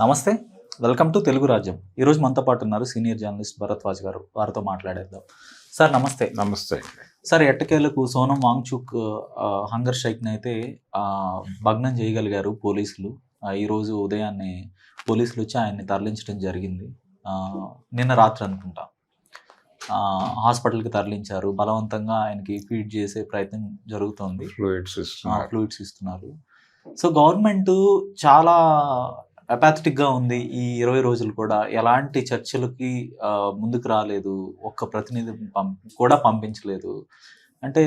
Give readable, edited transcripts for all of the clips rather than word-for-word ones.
నమస్తే. Welcome to Telugu రాజ్యం. ఈరోజు మనతో పాటు ఉన్నారు సీనియర్ జర్నలిస్ట్ భరద్వాజ్ గారు. వారితో మాట్లాడేద్దాం. సార్ నమస్తే. నమస్తే. సార్ ఎట్టకేలకు సోనం వాంగ్‌చుక్ హంగర్ స్ట్రైక్‌ని అయితే భగ్నం చేయగలిగారు పోలీసులు. ఈరోజు ఉదయాన్నే పోలీసులు వచ్చి ఆయన్ని తరలించడం జరిగింది. నిన్న రాత్రి అనుకుంటా. హాస్పిటల్‌కి తరలించారు. బలవంతంగా ఆయనకి ఫీడ్ చేసే ప్రయత్నం జరుగుతోంది. ఫ్లూయిడ్స్ ఇస్తున్నారు. సో గవర్నమెంట్ చాలా అపాథటిక్‌గా ఉంది. ఈ 20 రోజులు కూడా ఎలాంటి చర్చలకి ముందుకు రాలేదు. ఒక్క ప్రతినిధి కూడా పంపించలేదు. అంటే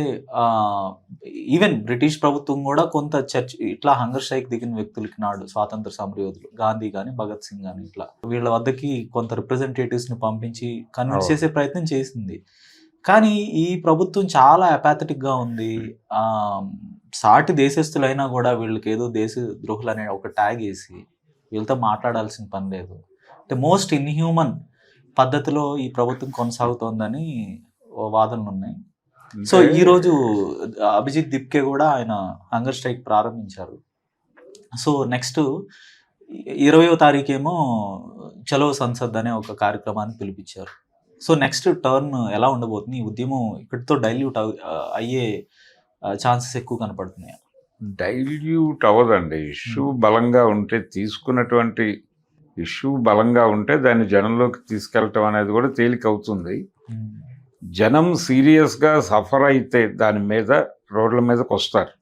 ఈవెన్ బ్రిటిష్ ప్రభుత్వం కూడా కొంత ఇట్లా హంగర్ స్ట్రైక్ దిగిన వ్యక్తులకి నాడు స్వాతంత్ర సమరయోధులు గాంధీ కానీ, భగత్ సింగ్ కానీ ఇట్లా వీళ్ళ వద్దకి కొంత రిప్రజెంటేటివ్స్‌ని పంపించి కన్విన్స్ చేసే ప్రయత్నం చేసింది. కానీ ఈ ప్రభుత్వం చాలా అపాథటిక్‌గా ఉంది. సాటి దేశస్తులైనా కూడా వీళ్ళకి ఏదో దేశ ద్రోహులు అనే ఒక ట్యాగ్ వేసి వీళ్ళతో మాట్లాడాల్సిన పని లేదు. అంటే మోస్ట్ ఇన్హ్యూమన్ పద్ధతిలో ఈ ప్రభుత్వం కొనసాగుతోందని వాదనలు ఉన్నాయి. సో ఈరోజు అభిజిత్ దిప్కే కూడా ఆయన హంగర్ స్ట్రైక్ ప్రారంభించారు. సో నెక్స్ట్ 20వ తారీఖేమో చలో సంసద్ అనే ఒక కార్యక్రమాన్ని పిలిపించారు. సో నెక్స్ట్ టర్న్ ఎలా ఉండబోతుంది? ఈ ఉద్యమం ఇక్కడితో డైల్యూట్ అయ్యే ఛాన్సెస్ ఎక్కువ కనపడుతున్నాయి. డైల్యూట్ అవ్వదండి. ఇష్యూ బలంగా ఉంటే, తీసుకున్నటువంటి ఇష్యూ బలంగా ఉంటే దాన్ని జనంలోకి తీసుకెళ్ళటం అనేది కూడా తేలిక అవుతుంది. జనం సీరియస్గా సఫర్ అయితే దాని మీద రోడ్ల మీదకి వస్తారు.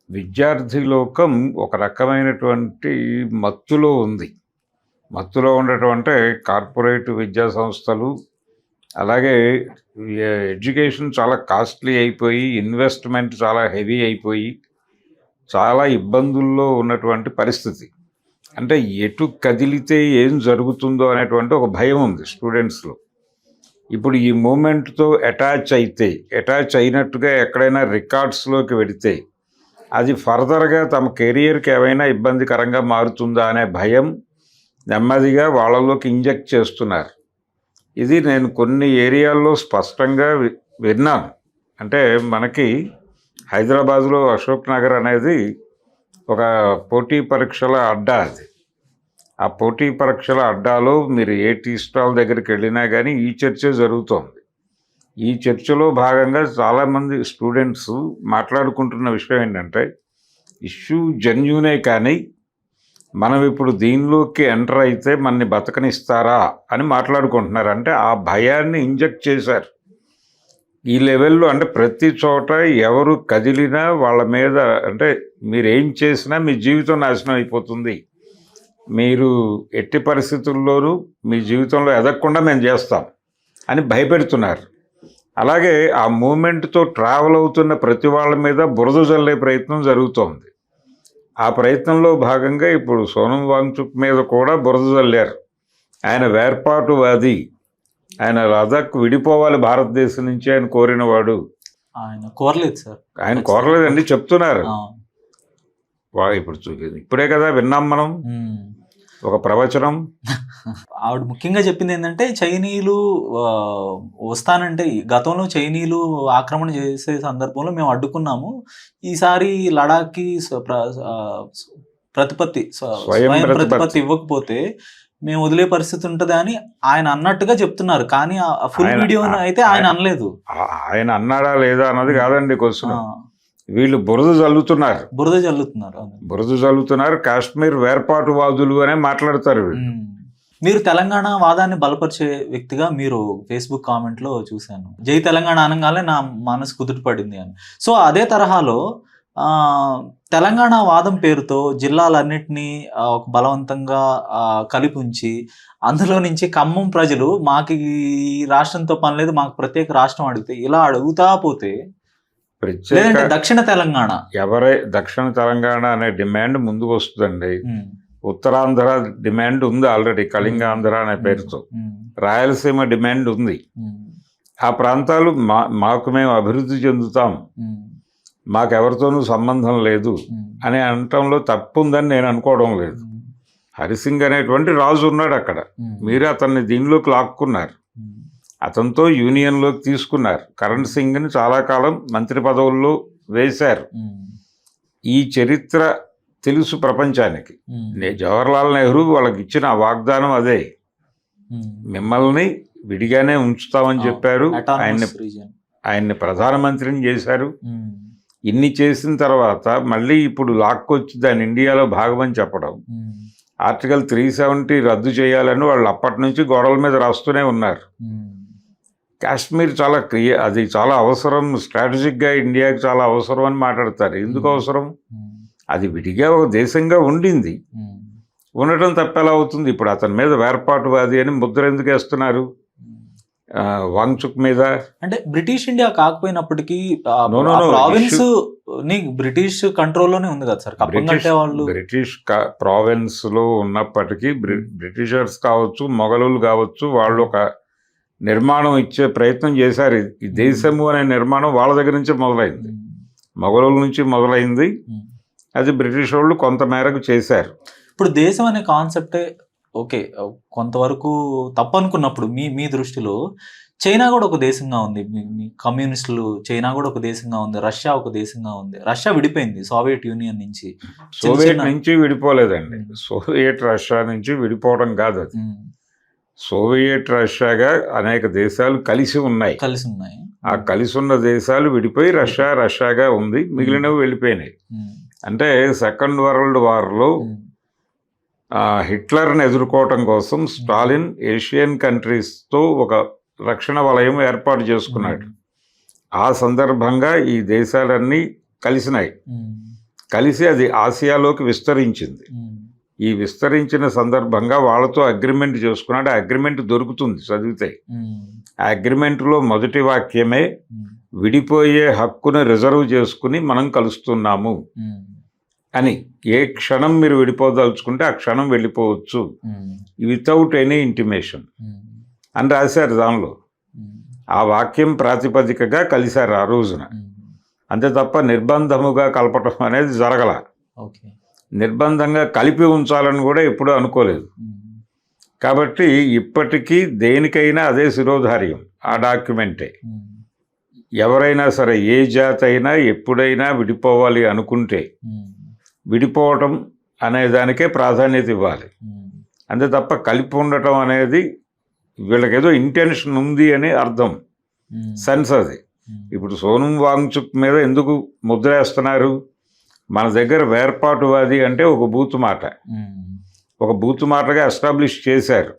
విద్యార్థి లోకం ఒక రకమైనటువంటి మత్తులో ఉంది. మత్తులో ఉండటం అంటే కార్పొరేట్ విద్యా సంస్థలు, అలాగే ఎడ్యుకేషన్ చాలా కాస్ట్లీ అయిపోయి, ఇన్వెస్ట్మెంట్ చాలా హెవీ అయిపోయి, చాలా ఇబ్బందుల్లో ఉన్నటువంటి పరిస్థితి. అంటే ఎటు కదిలితే ఏం జరుగుతుందో అనేటువంటి ఒక భయం ఉంది స్టూడెంట్స్లో. ఇప్పుడు ఈ మూమెంట్తో అటాచ్ అయినట్టుగా ఎక్కడైనా రికార్డ్స్లోకి వెడితే అది ఫర్దర్గా తమ కెరియర్కి ఏమైనా ఇబ్బందికరంగా మారుతుందా అనే భయం నెమ్మదిగా వాళ్ళలోకి ఇంజెక్ట్ చేస్తున్నారు. ఇది నేను కొన్ని ఏరియాల్లో స్పష్టంగా విన్నాను. అంటే మనకి హైదరాబాద్లో అశోక్ నగర్ అనేది ఒక పోటీ పరీక్షల అడ్డా. అది ఆ పోటీ పరీక్షల అడ్డాలో మీరు ఏ టీ స్టాల్ దగ్గరికి వెళ్ళినా కానీ ఈ చర్చ జరుగుతోంది. ఈ చర్చలో భాగంగా చాలామంది స్టూడెంట్స్ మాట్లాడుకుంటున్న విషయం ఏంటంటే, ఇష్యూ జెన్యూనే కానీ మనం ఇప్పుడు దీనిలోకి ఎంటర్ అయితే మనని బతకనిస్తారా అని మాట్లాడుకుంటున్నారు. అంటే ఆ భయాన్ని ఇంజెక్ట్ చేశారు ఈ లెవెల్లో. అంటే ప్రతి చోట ఎవరు కదిలినా వాళ్ళ మీద, అంటే మీరు ఏం చేసినా మీ జీవితం నాశనం అయిపోతుంది, మీరు ఎట్టి పరిస్థితుల్లోనూ మీ జీవితంలో ఎదగకుండా మేము చేస్తాం అని భయపెడుతున్నారు. అలాగే ఆ మూమెంట్తో ట్రావెల్ అవుతున్న ప్రతి వాళ్ళ మీద బురద జల్లే ప్రయత్నం జరుగుతోంది. ఆ ప్రయత్నంలో భాగంగా ఇప్పుడు సోనం వాంగ్చుక్ మీద కూడా బురద జల్లారు. ఆయన వేర్పాటువాది, ఆయన లదాఖ్ విడిపోవాలి భారతదేశం నుంచి ఆయన కోరినవాడు. ఆయన కోరలేదు సార్. ఆయన కోరలేదండి, చెప్తున్నారు. ఇప్పుడే కదా విన్నాం మనం ఒక ప్రవచనం. ఆవిడ ముఖ్యంగా చెప్పింది ఏంటంటే, చైనీయులు వస్తానంటే, గతంలో చైనీయులు ఆక్రమణ చేసే సందర్భంలో మేము అడ్డుకున్నాము, ఈసారి లడాఖ్కి స్వయం ప్రతిపత్తి ఇవ్వకపోతే మేము వదిలే పరిస్థితి ఉంటుంది అని ఆయన అన్నట్టుగా చెప్తున్నారు. కానీ ఆ ఫుల్ వీడియో అయితే ఆయన అనలేదు. ఆయన అన్నాడా లేదా అన్నది కాదండి క్వశ్చన్. వీళ్ళు బురద జల్లుతున్నారు. కాశ్మీర్ వేర్పాటువాదులు అనే మాట్లాడతారు వీళ్ళు. మీరు తెలంగాణ వాదాన్ని బలపరిచే వ్యక్తిగా మీరు ఫేస్బుక్ కామెంట్లో చూశాను. జై తెలంగాణ అనగానే నా మనసు కుదుట పడింది అని. సో అదే తరహాలో తెలంగాణ వాదం పేరుతో జిల్లాలన్నింటినీ ఒక బలవంతంగా కలిపి ఉంచి, అందులో నుంచి ఖమ్మం ప్రజలు మాకు ఈ రాష్ట్రంతో పని లేదు, మాకు ప్రత్యేక రాష్ట్రం అడిగితే ఇలా అడుగుతా పోతే, లేదంటే దక్షిణ తెలంగాణ అనే డిమాండ్ ముందుకు వస్తుందండి. ఉత్తరాంధ్ర డిమాండ్ ఉంది ఆల్రెడీ, కళింగాంధ్ర అనే పేరుతో. రాయలసీమ డిమాండ్ ఉంది. ఆ ప్రాంతాలు మాకు మేము అభివృద్ధి చెందుతాం, మాకెవరితోనూ సంబంధం లేదు అని అనటంలో తప్పు ఉందని నేను అనుకోవడం లేదు. హరిసింగ్ అనేటువంటి రాజు ఉన్నాడు అక్కడ, మీరు అతన్ని దీనిలోకి లాక్కున్నారు, అతనితో యూనియన్లోకి తీసుకున్నారు. కరణ్ సింగ్ని చాలా కాలం మంత్రి పదవుల్లో వేశారు. ఈ చరిత్ర తెలుసు ప్రపంచానికి. జవహర్లాల్ నెహ్రూ వాళ్ళకి ఇచ్చిన వాగ్దానం అదే, మిమ్మల్ని విడిగానే ఉంచుతామని చెప్పారు. ఆయన్ని ప్రధానమంత్రిని చేశారు. ఇన్ని చేసిన తర్వాత మళ్ళీ ఇప్పుడు లాక్కొచ్చి దాన్ని ఇండియాలో భాగమని చెప్పడం, ఆర్టికల్ 370 రద్దు చేయాలని వాళ్ళు అప్పటి నుంచి గోడల మీద రాస్తూనే ఉన్నారు. కాశ్మీర్ చాలా అది చాలా అవసరం, స్ట్రాటజిక్గా ఇండియాకి చాలా అవసరం అని మాట్లాడతారు. ఎందుకు అవసరం? అది విడిగా ఒక దేశంగా ఉండింది, ఉండటం తప్పెలా అవుతుంది? ఇప్పుడు అతని మీద వేర్పాటువాది అని ముద్ర ఎందుకు వేస్తున్నారు వాంగ్చుక్ మీద? అంటే బ్రిటిష్ ఇండియా కాకపోయినప్పటికీ ప్రావిన్స్ బ్రిటిష్ కంట్రోల్లోనే ఉంది కదా సార్. వాళ్ళు బ్రిటిష్ ప్రావిన్స్ లో ఉన్నప్పటికీ బ్రిటిషర్స్ కావచ్చు, మొఘలులు కావచ్చు, వాళ్ళు ఒక నిర్మాణం ఇచ్చే ప్రయత్నం చేశారు. ఈ దేశము అనే నిర్మాణం వాళ్ళ దగ్గర నుంచే మొదలైంది, మొఘలుల నుంచి మొదలైంది. అది బ్రిటిష్ వాళ్ళు కొంత మేరకు చేశారు. ఇప్పుడు దేశం అనే కాన్సెప్టే ఓకే కొంతవరకు తప్పు అనుకున్నప్పుడు మీ దృష్టిలో చైనా కూడా ఒక దేశంగా ఉంది, మీ కమ్యూనిస్టులు చైనా కూడా ఒక దేశంగా ఉంది, రష్యా ఒక దేశంగా ఉంది. రష్యా విడిపోయింది సోవియట్ యూనియన్ నుంచి. సోవియట్ నుంచి విడిపోలేదండి, సోవియట్ రష్యా నుంచి విడిపోవడం కాదు అది. సోవియట్ రష్యాగా అనేక దేశాలు కలిసి ఉన్నాయి. ఆ కలిసి ఉన్న దేశాలు విడిపోయి రష్యాగా ఉంది, మిగిలినవి వెళ్ళిపోయినాయి. అంటే సెకండ్ వరల్డ్ వార్లో హిట్లర్ని ఎదుర్కోవటం కోసం స్టాలిన్ ఏషియన్ కంట్రీస్తో ఒక రక్షణ వలయం ఏర్పాటు చేసుకున్నాడు. ఆ సందర్భంగా ఈ దేశాలన్నీ కలిసినాయి, కలిసి అది ఆసియాలోకి విస్తరించింది. ఈ విస్తరించిన సందర్భంగా వాళ్ళతో అగ్రిమెంట్ చేసుకున్నాడు. ఆ అగ్రిమెంట్ దొరుకుతుంది చదివితే. ఆ అగ్రిమెంట్లో మొదటి వాక్యమే విడిపోయే హక్కును రిజర్వ్ చేసుకుని మనం కలుస్తున్నాము అని. ఏ క్షణం మీరు విడిపోదలుచుకుంటే ఆ క్షణం వెళ్ళిపోవచ్చు వితౌట్ ఎనీ ఇంటిమేషన్ అని రాశారు దానిలో. ఆ వాక్యం ప్రాతిపదికగా కలిశారు ఆ రోజున. అంతే తప్ప నిర్బంధముగా కలపటం అనేది జరగల. నిర్బంధంగా కలిపి ఉంచాలని కూడా ఎప్పుడూ అనుకోలేదు. కాబట్టి ఇప్పటికీ దేనికైనా అదే శిరోధార్యం, ఆ డాక్యుమెంటే. ఎవరైనా సరే, ఏ జాతి అయినా ఎప్పుడైనా విడిపోవాలి అనుకుంటే విడిపోవటం అనే దానికే ప్రాధాన్యత ఇవ్వాలి. అంతే తప్ప కలిపి ఉండటం అనేది వీళ్ళకేదో ఇంటెన్షన్ ఉంది అని అర్థం, సెన్స్ అది. ఇప్పుడు సోనం వాంగ్చుక్ మీద ఎందుకు ముద్ర వేస్తున్నారు? మన దగ్గర వేర్పాటువాది అంటే ఒక బూతు మాట, ఒక బూతు మాటగా ఎస్టాబ్లిష్ చేశారు.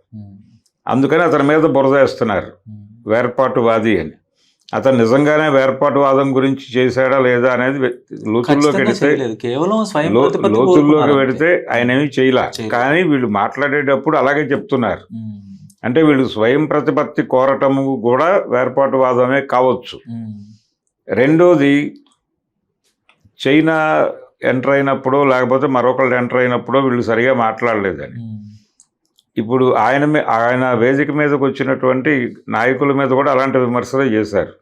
అందుకని అతని మీద బురద వేస్తున్నారు వేర్పాటువాది అని. అతను నిజంగానే వేర్పాటువాదం గురించి చేశాడా లేదా అనేది లోతుల్లోకి వెడితే ఆయన ఏమీ చేయలే. కానీ వీళ్ళు మాట్లాడేటప్పుడు అలాగే చెప్తున్నారు. అంటే వీళ్ళు స్వయం ప్రతిపత్తి కోరటము కూడా వేర్పాటువాదమే కావచ్చు. రెండోది, చైనా ఎంటర్ అయినప్పుడో లేకపోతే మరొకళ్ళు ఎంటర్ అయినప్పుడో వీళ్ళు సరిగా మాట్లాడలేదని. ఇప్పుడు ఆయన వేదిక మీదకి వచ్చినటువంటి నాయకుల మీద కూడా అలాంటి విమర్శలు చేశారు.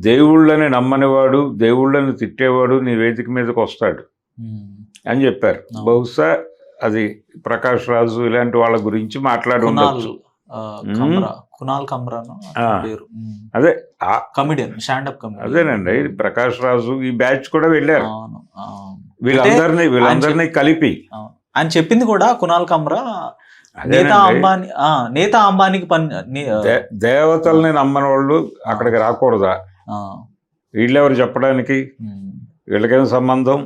దేవుళ్ళని నమ్మనివాడు, దేవుళ్ళని తిట్టేవాడు నీ వేదిక మీదకి వస్తాడు అని చెప్పారు. బహుశా అది ప్రకాష్ రాజు ఇలాంటి వాళ్ళ గురించి మాట్లాడి ఉండొచ్చు. అదే అదేనండి, ప్రకాష్ రాజు ఈ బ్యాచ్ కూడా వెళ్ళారు. వీళ్ళందరినీ కలిపి ఆయన చెప్పింది కూడా కునాల్ కమ్రా నేతా అంబానీకి దేవతల్ని నమ్మని వాళ్ళు అక్కడికి రాకూడదా? వీళ్ళెవరు చెప్పడానికి? వీళ్ళకేం సంబంధం?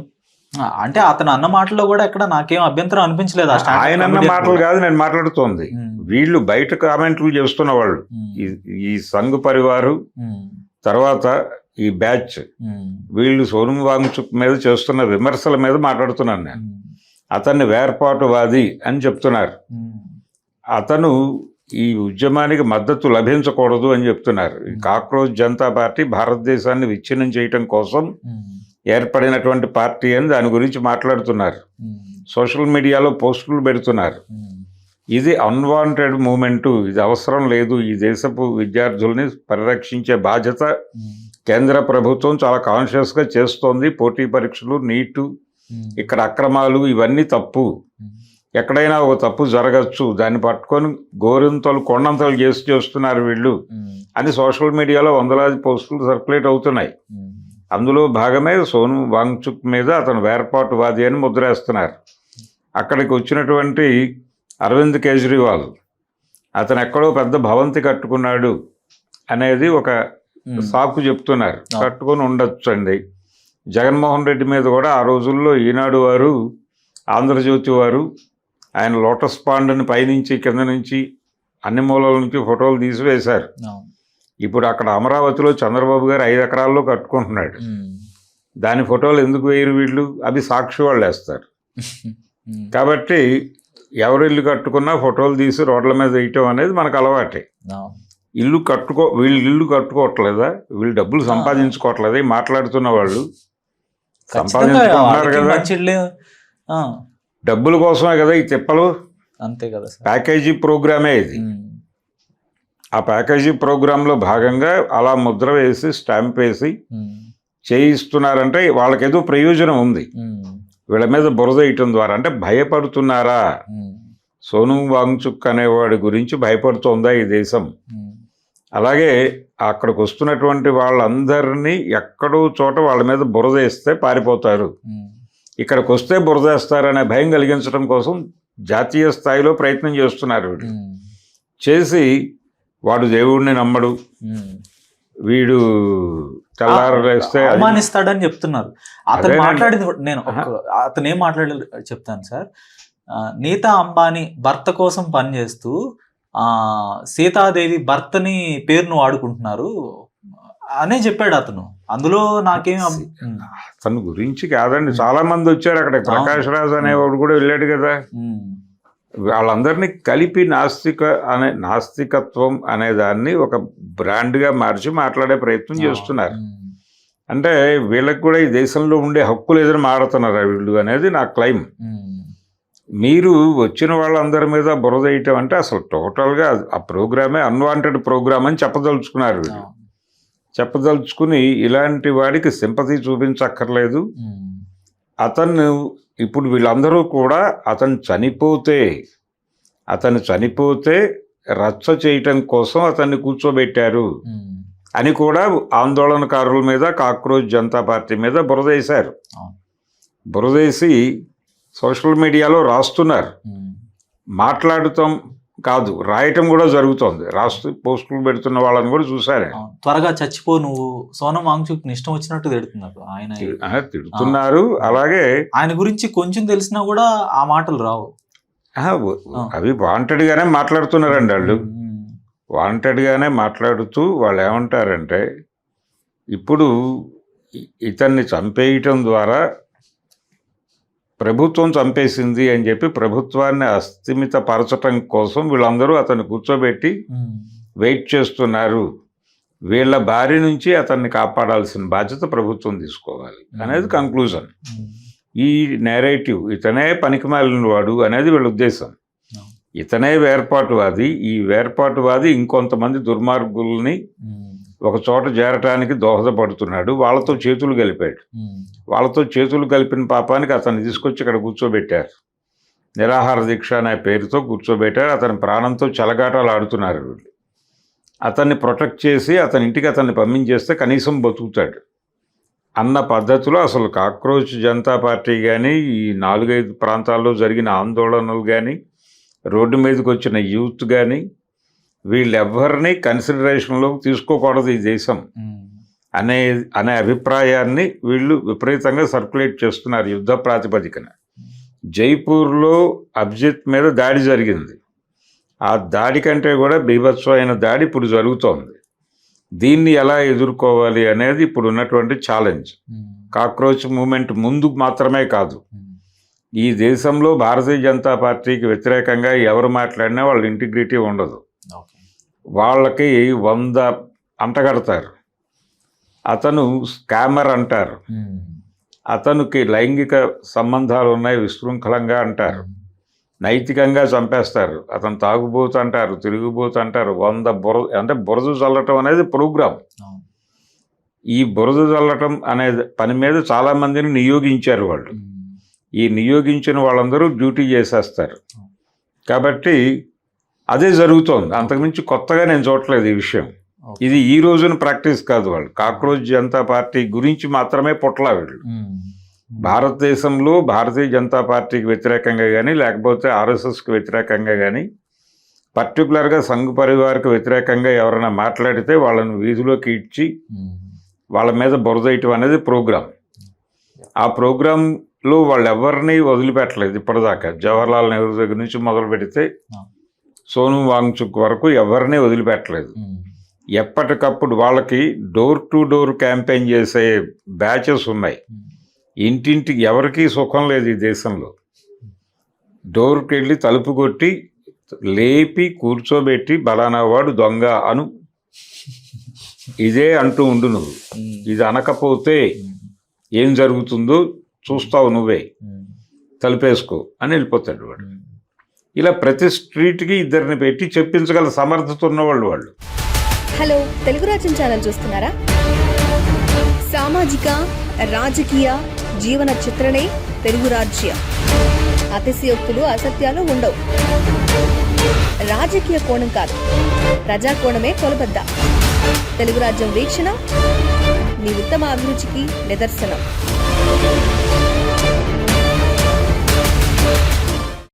అంటే అతను అన్న మాటల్లో కూడా ఎక్కడ నాకేం అభ్యంతరం అనిపించలేదు. ఆయన అన్న మాటలు కాదు నేను మాట్లాడుతోంది. వీళ్ళు బయట కామెంట్లు చేస్తున్న వాళ్ళు, ఈ సంఘ్ పరివారు తర్వాత ఈ బ్యాచ్, వీళ్ళు సోనం వాంగ్చుక్ మీద చేస్తున్న విమర్శల మీద మాట్లాడుతున్నాను నేను. అతన్ని వేర్పాటువాది అని చెప్తున్నారు. అతను ఈ ఉద్యమానికి మద్దతు లభించకూడదు అని చెప్తున్నారు. కాక్రోచ్ జనతా పార్టీ భారతదేశాన్ని విచ్ఛిన్నం చేయటం కోసం ఏర్పడినటువంటి పార్టీ అని దాని గురించి మాట్లాడుతున్నారు. సోషల్ మీడియాలో పోస్టులు పెడుతున్నారు. ఇది అన్వాంటెడ్ మూమెంటు, ఇది అవసరం లేదు. ఈ దేశపు విద్యార్థుల్ని పరిరక్షించే బాధ్యత కేంద్ర ప్రభుత్వం చాలా కాన్షియస్గా చేస్తోంది. పోటీ పరీక్షలు, నీటు, ఇక్కడ అక్రమాలు ఇవన్నీ తప్పు. ఎక్కడైనా ఒక తప్పు జరగచ్చు, దాన్ని పట్టుకొని గోరింతలు కొండంతలు చేస్తున్నారు వీళ్ళు అని సోషల్ మీడియాలో వందలాది పోస్టులు సర్క్యులేట్ అవుతున్నాయి. అందులో భాగమే సోను వాంగ్చుక్ మీద అతను వేర్పాటువాది అని ముద్రేస్తున్నారు. అక్కడికి వచ్చినటువంటి అరవింద్ కేజ్రీవాల్ అతను ఎక్కడో పెద్ద భవంతి కట్టుకున్నాడు అనేది ఒక సాకు చెప్తున్నారు. కట్టుకొని ఉండొచ్చండి. జగన్మోహన్ రెడ్డి మీద కూడా ఆ రోజుల్లో ఈనాడు వారు, ఆంధ్రజ్యోతి వారు ఆయన లోటస్ పాండ్ని పైనుంచి కింద నుంచి అన్ని మూలల నుంచి ఫోటోలు తీసి వేశారు. ఇప్పుడు అక్కడ అమరావతిలో చంద్రబాబు గారు 5 ఎకరాల్లో కట్టుకుంటున్నాడు. దాని ఫోటోలు ఎందుకు వేయరు వీళ్ళు? అవి సాక్షి వాళ్ళు వేస్తారు. కాబట్టి ఎవరు ఇల్లు కట్టుకున్నా ఫోటోలు తీసి రోడ్ల మీద వేయటం అనేది మనకు అలవాటే. వీళ్ళు ఇల్లు కట్టుకోవట్లేదా? వీళ్ళు డబ్బులు సంపాదించుకోవట్లేదా? మాట్లాడుతున్న వాళ్ళు సంపాదించుకుంటున్నారు కదా, డబ్బుల కోసమే కదా ఈ తిప్పలు. అంతే కదా, ప్యాకేజీ ప్రోగ్రామే ఇది. ఆ ప్యాకేజీ ప్రోగ్రాంలో భాగంగా అలా ముద్ర వేసి స్టాంప్ వేసి చేయిస్తున్నారంటే వాళ్ళకేదో ప్రయోజనం ఉంది. వీళ్ళ మీద బురద వేయటం ద్వారా అంటే భయపడుతున్నారా? సోను వాంగ్చుక్ అనేవాడి గురించి భయపడుతోందా ఈ దేశం? అలాగే అక్కడికి వస్తున్నటువంటి వాళ్ళందరినీ ఎక్కడో చోట వాళ్ళ మీద బురద వేస్తే పారిపోతారు, ఇక్కడికి వస్తే బురద వేస్తారనే భయం కలిగించడం కోసం జాతీయ స్థాయిలో ప్రయత్నం చేస్తున్నారు. వీడు చేసి వాడు దేవుడిని నమ్మడు, వీడు తెల్లారేస్తే అవమానిస్తాడని చెప్తున్నారు. అతను మాట్లాడింది అతను ఏం మాట్లాడారు చెప్తాను సార్. నీతా అంబానీ భర్త కోసం పనిచేస్తూ సీతాదేవి భర్తని పేరును వాడుకుంటున్నారు అనే చెప్పాడు అతను. అందులో నాకేం అతని గురించి కాదండి, చాలా మంది వచ్చారు అక్కడ. ప్రకాష్ రాజ్ అనేవాడు కూడా వెళ్ళాడు కదా. వాళ్ళందరినీ కలిపి నాస్తికత్వం అనే దాన్ని ఒక బ్రాండ్గా మార్చి మాట్లాడే ప్రయత్నం చేస్తున్నారు. అంటే వీళ్ళకి కూడా ఈ దేశంలో ఉండే హక్కు లేదని మాడుతున్నారు వీళ్ళు అనేది నా క్లెయిమ్. మీరు వచ్చిన వాళ్ళందరి మీద బురద వేయటం అంటే అసలు టోటల్గా ఆ ప్రోగ్రామే అన్వాంటెడ్ ప్రోగ్రామ్ అని చెప్పదలుచుకున్నారు వీళ్ళు. చెప్పదలుచుకుని ఇలాంటి వాడికి సింపతి చూపించక్కర్లేదు. అతను ఇప్పుడు వీళ్ళందరూ కూడా అతను చనిపోతే రచ్చ చేయటం కోసం అతన్ని కూర్చోబెట్టారు అని కూడా ఆందోళనకారుల మీద, కాక్రోచ్ జనతా పార్టీ మీద బురదేశారు. బురదేసి సోషల్ మీడియాలో రాస్తున్నారు. మాట్లాడుతాం కాదు, రాయటం కూడా జరుగుతోంది. రాస్తూ పోస్టులు పెడుతున్న వాళ్ళని కూడా చూసారే. త్వరగా చచ్చిపో నువ్వు, సోనం వాంగ్చుక్ ఇష్టం వచ్చినట్టు తిడుతున్నారు ఆయన, తిడుతున్నారు. అలాగే ఆయన గురించి కొంచెం తెలిసినా కూడా ఆ మాటలు రావు. అవి వాంటెడ్గానే మాట్లాడుతున్నారండి వాళ్ళు. వాంటెడ్గానే మాట్లాడుతూ వాళ్ళు ఏమంటారంటే, ఇప్పుడు ఇతన్ని చంపేయటం ద్వారా ప్రభుత్వం చంపేసింది అని చెప్పి ప్రభుత్వాన్ని అస్థిమితపరచటం కోసం వీళ్ళందరూ అతన్ని కూర్చోబెట్టి వెయిట్ చేస్తున్నారు. వీళ్ళ బారి నుంచి అతన్ని కాపాడాల్సిన బాధ్యత ప్రభుత్వం తీసుకోవాలి అనేది కంక్లూజన్. ఈ నేరేటివ్ ఇతనే పనికిమాలిన వాడు అనేది వీళ్ళ ఉద్దేశం. ఇతనే వేర్పాటువాది. ఈ వేర్పాటువాది ఇంకొంతమంది దుర్మార్గుల్ని ఒక చోట చేరటానికి దోహదపడుతున్నాడు. వాళ్ళతో చేతులు కలిపాడు. వాళ్ళతో చేతులు కలిపిన పాపానికి అతన్ని తీసుకొచ్చి ఇక్కడ కూర్చోబెట్టారు. నిరాహార దీక్ష అనే పేరుతో కూర్చోబెట్టారు. అతని ప్రాణంతో చెలగాటాలు ఆడుతున్నారు వీళ్ళు. అతన్ని ప్రొటెక్ట్ చేసి అతని ఇంటికి అతన్ని పంపించేస్తే కనీసం బతుకుతాడు అన్న పద్ధతిలో అసలు కాక్రోచ్ జనతా పార్టీ కానీ, ఈ 4-5 ప్రాంతాల్లో జరిగిన ఆందోళనలు కానీ, రోడ్డు మీదకి వచ్చిన యూత్ కానీ, వీళ్ళెవ్వరినీ కన్సిడరేషన్లోకి తీసుకోకూడదు ఈ దేశం అనే అభిప్రాయాన్ని వీళ్ళు విపరీతంగా సర్క్యులేట్ చేస్తున్నారు యుద్ధ ప్రాతిపదికన. జైపూర్లో అభిజిత్ మీద దాడి జరిగింది. ఆ దాడి కంటే కూడా బీభత్సమైన దాడి ఇప్పుడు జరుగుతోంది. దీన్ని ఎలా ఎదుర్కోవాలి అనేది ఇప్పుడు ఉన్నటువంటి ఛాలెంజ్. కాక్రోచ్ మూమెంట్ ముందు మాత్రమే కాదు, ఈ దేశంలో భారతీయ జనతా పార్టీకి వ్యతిరేకంగా ఎవరు మాట్లాడినా వాళ్ళ ఇంటిగ్రిటీ ఉండదు. వాళ్ళకి 100 అంటగడతారు. అతను స్కామర్ అంటారు, అతనికి లైంగిక సంబంధాలు ఉన్నాయి విశృంఖలంగా అంటారు, నైతికంగా చంపేస్తారు, అతను తాగుబోతు అంటారు, తిరుగుబోతు అంటారు. 100 బురద చల్లటం అనేది ప్రోగ్రాం. ఈ బురద చల్లటం అనే పని మీద చాలామందిని నియోగించారు వాళ్ళు. ఈ నియోగించిన వాళ్ళందరూ డ్యూటీ చేసేస్తారు. కాబట్టి అదే జరుగుతోంది. అంతకుమించి కొత్తగా నేను చూడట్లేదు ఈ విషయం. ఇది ఈ రోజున ప్రాక్టీస్ కాదు. వాళ్ళు కాక్రోచ్ జనతా పార్టీ గురించి మాత్రమే పొట్లా వీళ్ళు. భారతదేశంలో భారతీయ జనతా పార్టీకి వ్యతిరేకంగా కానీ, లేకపోతే ఆర్ఎస్ఎస్కి వ్యతిరేకంగా కానీ, పర్టికులర్గా సంఘ్ పరివార్కి వ్యతిరేకంగా ఎవరైనా మాట్లాడితే వాళ్ళని వీధిలోకి ఇచ్చి వాళ్ళ మీద బురదేయటం అనేది ప్రోగ్రాం. ఆ ప్రోగ్రాంలో వాళ్ళు ఎవరిని వదిలిపెట్టలేదు ఇప్పటిదాకా. జవహర్లాల్ నెహ్రూ దగ్గర నుంచి మొదలు పెడితే సోను వాంగ్చుక్ వరకు ఎవరిని వదిలిపెట్టలేదు. ఎప్పటికప్పుడు వాళ్ళకి డోర్ టు డోర్ క్యాంపెయిన్ చేసే బ్యాచెస్ ఉన్నాయి. ఇంటింటికి ఎవరికీ సుఖం లేదు ఈ దేశంలో. డోర్కి వెళ్ళి తలుపు కొట్టి లేపి కూర్చోబెట్టి బలానా వాడు దొంగ అను, ఇదే అంటూ ఉండు. నువ్వు ఇది అనకపోతే ఏం జరుగుతుందో చూస్తావు నువ్వే, తలుపేసుకో అని వెళ్ళిపోతాడు వాడు. ఇలా ప్రతి స్ట్రీట్కి ఇద్దరిని పెట్టి చెప్పించగల సమర్థత ఉన్నవాళ్ళు వాళ్ళు. హలో, తెలుగు రాజ్యం ఛానల్ చూస్తున్నారా? సామాజిక రాజకీయ జీవన చిత్రణే తెలుగు రాజ్యం. అతిశయోక్తులు అసత్యాలు ఉండవు. రాజకీయ కోణం కాదు, ప్రజా కోణమే కొలబద్ద. తెలుగు రాజ్యం వీక్షణ మీ ఉత్తమ అభిరుచికి నిదర్శనం.